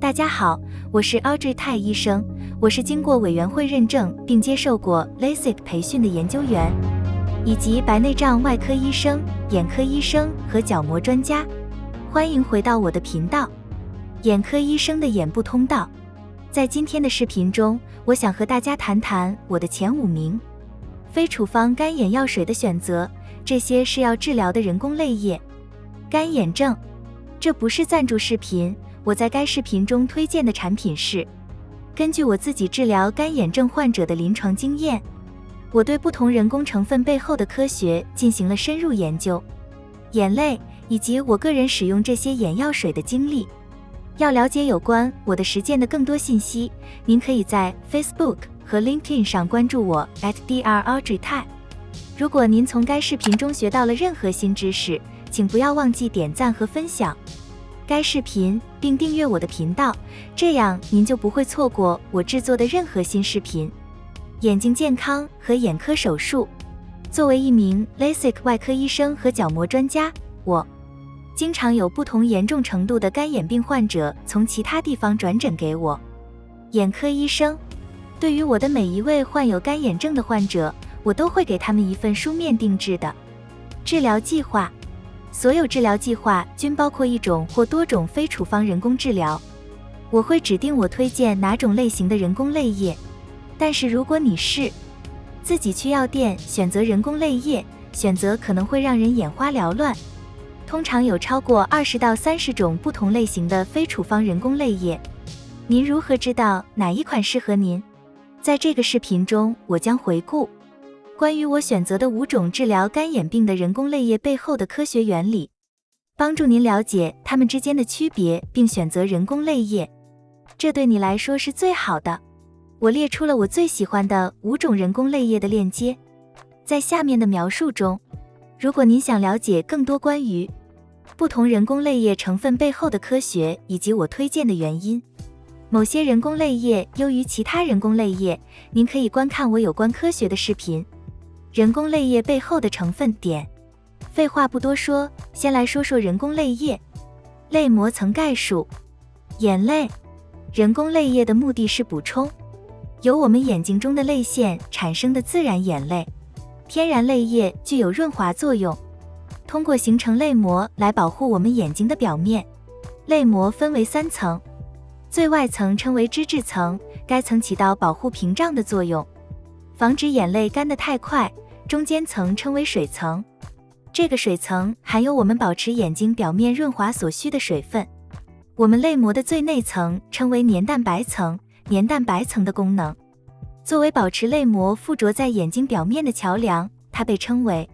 大家好，我是 Audrey 泰医生，我是经过委员会认证并接受过 LASIK 培训的研究员，以及白内障外科医生、眼科医生和角膜专家。欢迎回到我的频道，眼科医生的眼部通道。在今天的视频中，我想和大家谈谈我的前5名非处方干眼药水的选择，这些是要治疗的人工泪液。干眼症，这不是赞助视频。我在该视频中推荐的产品是根据我自己治疗干眼症患者的临床经验，我对不同人工成分背后的科学进行了深入研究，眼泪以及我个人使用这些眼药水的经历。要了解有关我的实践的更多信息，您可以在 Facebook 和 LinkedIn 上关注我 @Dr. Audrey Tai。如果您从该视频中学到了任何新知识，请不要忘记点赞和分享该视频，并订阅我的频道，这样您就不会错过我制作的任何新视频。眼睛健康和眼科手术。作为一名 LASIK 外科医生和角膜专家，我经常有不同严重程度的干眼病患者从其他地方转诊给我。眼科医生，对于我的每一位患有干眼症的患者，我都会给他们一份书面定制的治疗计划。所有治疗计划均包括一种或多种非处方人工治疗。我会指定我推荐哪种类型的人工泪液，但是如果你是自己去药店选择人工泪液，选择可能会让人眼花缭乱。通常有超过20到30种不同类型的非处方人工泪液。您如何知道哪一款适合您？在这个视频中，我将回顾关于我选择的5种治疗干眼病的人工泪液背后的科学原理，帮助您了解它们之间的区别并选择人工泪液，这对你来说是最好的。我列出了我最喜欢的5种人工泪液的链接，在下面的描述中。如果您想了解更多关于不同人工泪液成分背后的科学以及我推荐的原因，某些人工泪液优于其他人工泪液，您可以观看我有关科学的视频。人工泪液背后的成分点。废话不多说，先来说说人工泪液。泪膜层概述。眼泪。人工泪液的目的是补充由我们眼睛中的泪腺产生的自然眼泪。天然泪液具有润滑作用，通过形成泪膜来保护我们眼睛的表面。泪膜分为3层，最外层称为脂质层，该层起到保护屏障的作用，防止眼泪干得太快。中间层称为水层，这个水层含有我们保持眼睛表面润滑所需的水分。我们泪膜的最内层称为黏蛋白层，黏蛋白层的功能作为保持泪膜附着在眼睛表面的桥梁，它被称为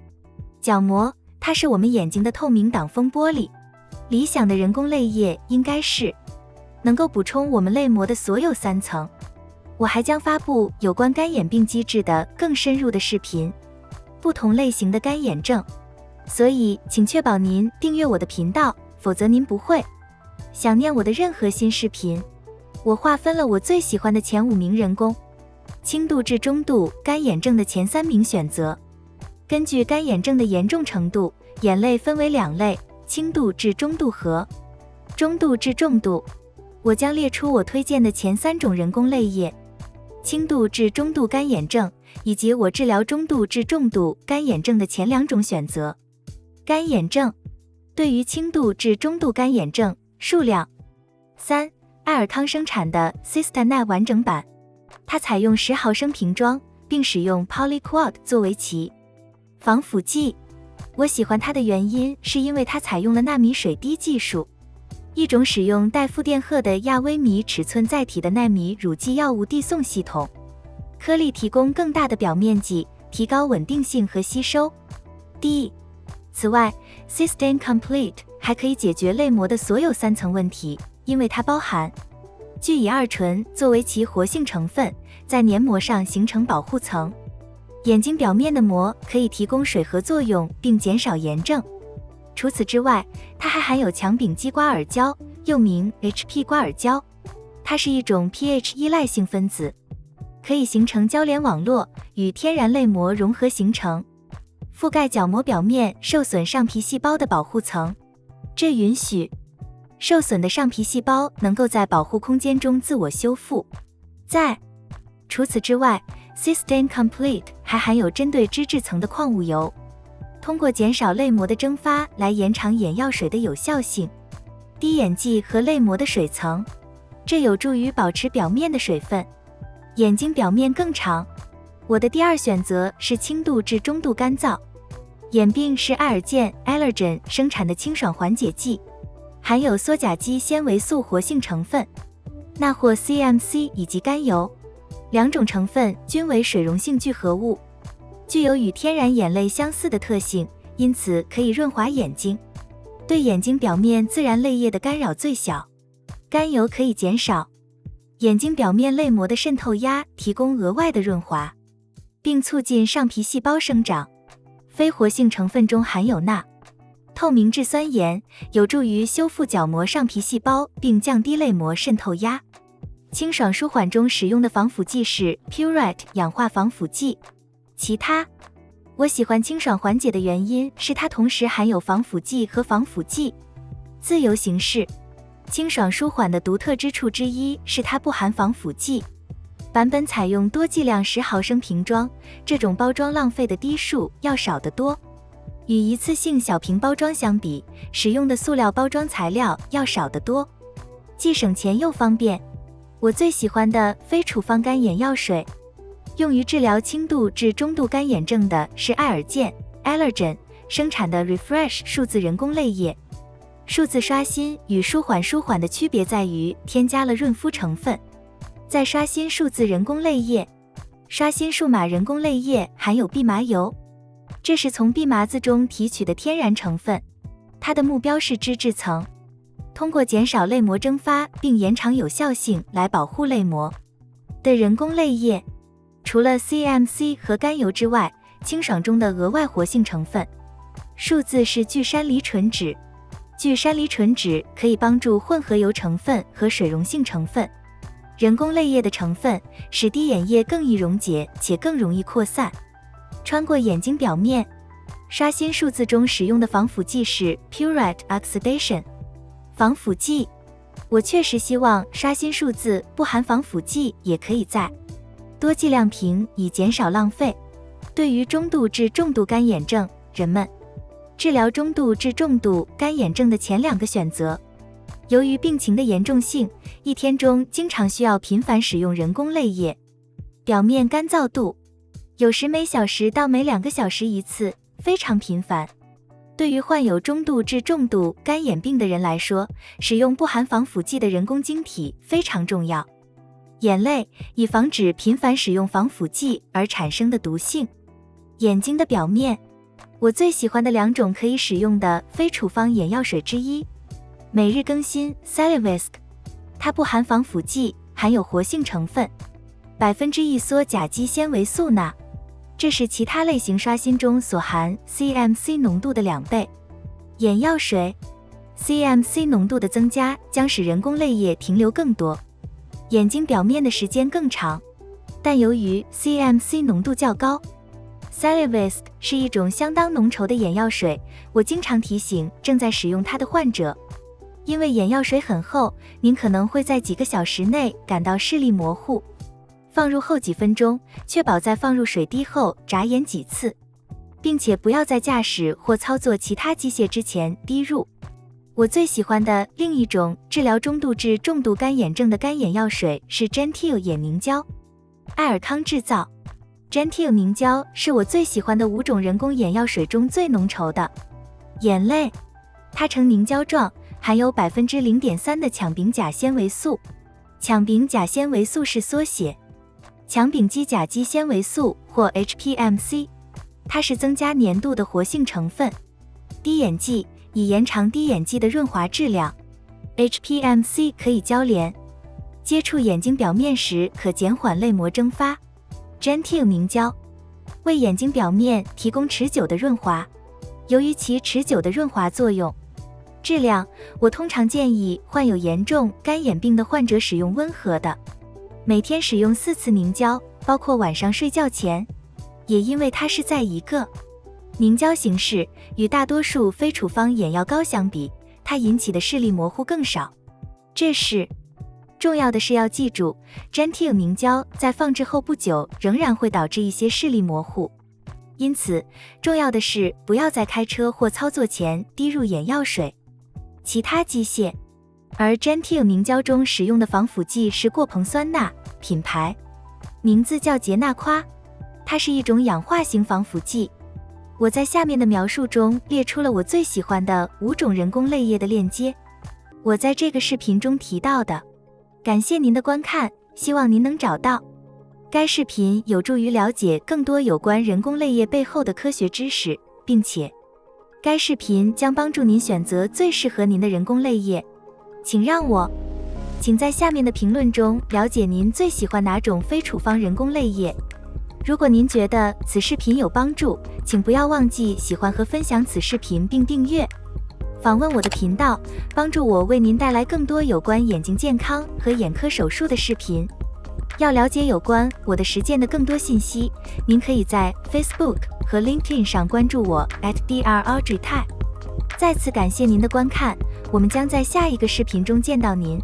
角膜，它是我们眼睛的透明挡风玻璃。理想的人工泪液应该是能够补充我们泪膜的所有3层。我还将发布有关干眼病机制的更深入的视频，不同类型的干眼症，所以请确保您订阅我的频道，否则您不会想念我的任何新视频。我划分了我最喜欢的前5名人工轻度至中度干眼症的前3名选择。根据干眼症的严重程度，眼泪分为2类，轻度至中度和中度至重度。我将列出我推荐的前3种人工泪液。轻度至中度干眼症以及我治疗中度至重度干眼症的前2种选择。干眼症。对于轻度至中度干眼症，数量3，爱尔康生产的 Systane 完整版，它采用10毫升瓶装，并使用 Polyquat 作为其防腐剂。我喜欢它的原因是因为它采用了纳米水滴技术，一种使用带负电荷的亚微米尺寸载体的纳米乳剂药物递送系统，颗粒提供更大的表面积，提高稳定性和吸收。此外 Systane Complete 还可以解决泪膜的所有3层问题，因为它包含聚乙二醇作为其活性成分，在黏膜上形成保护层。眼睛表面的膜可以提供水合作用并减少炎症。除此之外，它还含有强丙基瓜尔胶，又名 HP 瓜尔胶，它是一种 pH 依赖性分子，可以形成交联网络，与天然泪膜融合形成覆盖角膜表面受损上皮细胞的保护层，这允许受损的上皮细胞能够在保护空间中自我修复。除此之外 Cystain Complete 还含有针对脂质层的矿物油，通过减少泪膜的蒸发来延长眼药水的有效性。滴眼剂和泪膜的水层，这有助于保持表面的水分，眼睛表面更长。我的第二选择是轻度至中度干燥。眼病是爱尔健 Allergen 生产的清爽缓解剂，含有羧甲基纤维素活性成分、钠或 CMC 以及甘油，两种成分均为水溶性聚合物，具有与天然眼泪相似的特性，因此可以润滑眼睛，对眼睛表面自然泪液的干扰最小。甘油可以减少眼睛表面泪膜的渗透压，提供额外的润滑，并促进上皮细胞生长。非活性成分中含有钠、透明质酸盐，有助于修复角膜上皮细胞并降低泪膜渗透压。清爽舒缓中使用的防腐剂是 Purite 氧化防腐剂。我喜欢清爽缓解的原因是它同时含有防腐剂和防腐剂。自由形式清爽舒缓的独特之处之一是它不含防腐剂。版本采用多剂量10毫升瓶装，这种包装浪费的滴数要少得多。与一次性小瓶包装相比，使用的塑料包装材料要少得多，既省钱又方便。我最喜欢的非处方干眼药水，用于治疗轻度至中度干眼症的是爱尔健 Allergen 生产的 Refresh 数字人工泪液。数字刷新与舒缓的区别在于添加了润肤成分。在刷新数字人工泪液，刷新数码人工泪液含有蓖麻油，这是从蓖麻子中提取的天然成分，它的目标是脂质层，通过减少泪膜蒸发并延长有效性来保护泪膜的人工泪液。除了 CMC 和甘油之外，清爽中的额外活性成分数字是聚山梨醇酯。聚山梨醇酯可以帮助混合油成分和水溶性成分人工泪液的成分，使滴眼液更易溶解且更容易扩散，穿过眼睛表面。刷新数字中使用的防腐剂是 Purite Oxidation 防腐剂。我确实希望刷新数字不含防腐剂也可以在多剂量瓶，以减少浪费。对于中度至重度干眼症，人们治疗中度至重度干眼症的前2个选择。由于病情的严重性，一天中经常需要频繁使用人工泪液。表面干燥度有时每小时到每2个小时一次，非常频繁。对于患有中度至重度干眼病的人来说，使用不含防腐剂的人工晶体非常重要。眼泪，以防止频繁使用防腐剂而产生的毒性。眼睛的表面，我最喜欢的2种可以使用的非处方眼药水之一，每日更新 Salivisc， 它不含防腐剂，含有活性成分1%羧甲基纤维素钠，这是其他类型刷新中所含 CMC 浓度的2倍。眼药水 CMC 浓度的增加将使人工泪液停留更多，眼睛表面的时间更长，但由于 CMC 浓度较高， Salivisc 是一种相当浓稠的眼药水，我经常提醒正在使用它的患者，因为眼药水很厚，您可能会在几个小时内感到视力模糊。放入后几分钟，确保在放入水滴后眨眼几次，并且不要在驾驶或操作其他机械之前滴入。我最喜欢的另一种治疗中度至重度干眼症的干眼药水是 Gentile 眼凝胶，爱尔康制造。Gentile 凝胶是我最喜欢的5种人工眼药水中最浓稠的。眼泪，它呈凝胶状，含有 0.3% 的羟丙甲纤维素。羟丙甲纤维素是缩写羟丙基甲基纤维素或 HPMC， 它是增加粘度的活性成分。滴眼剂，以延长滴眼剂的润滑质量。HPMC 可以交联，接触眼睛表面时可减缓泪膜蒸发。Gentile 凝胶为眼睛表面提供持久的润滑。由于其持久的润滑作用，质量，我通常建议患有严重干眼病的患者使用温和的，每天使用4次凝胶，包括晚上睡觉前。也因为它是在一个凝胶形式，与大多数非处方眼药膏相比，它引起的视力模糊更少。重要的是要记住 Gentile 明胶在放置后不久仍然会导致一些视力模糊，因此重要的是不要在开车或操作前滴入眼药水、其他机械。而 Gentile 明胶中使用的防腐剂是过硼酸钠，品牌名字叫杰纳夸，它是一种氧化型防腐剂。我在下面的描述中列出了我最喜欢的5种人工泪液的链接，我在这个视频中提到的。感谢您的观看，希望您能找到该视频有助于了解更多有关人工泪液背后的科学知识，并且该视频将帮助您选择最适合您的人工泪液。请在下面的评论中了解您最喜欢哪种非处方人工泪液。如果您觉得此视频有帮助，请不要忘记喜欢和分享此视频并订阅。访问我的频道，帮助我为您带来更多有关眼睛健康和眼科手术的视频。要了解有关我的实践的更多信息，您可以在 Facebook 和 LinkedIn 上关注我 @Dr. Audrey Tai。再次感谢您的观看，我们将在下一个视频中见到您。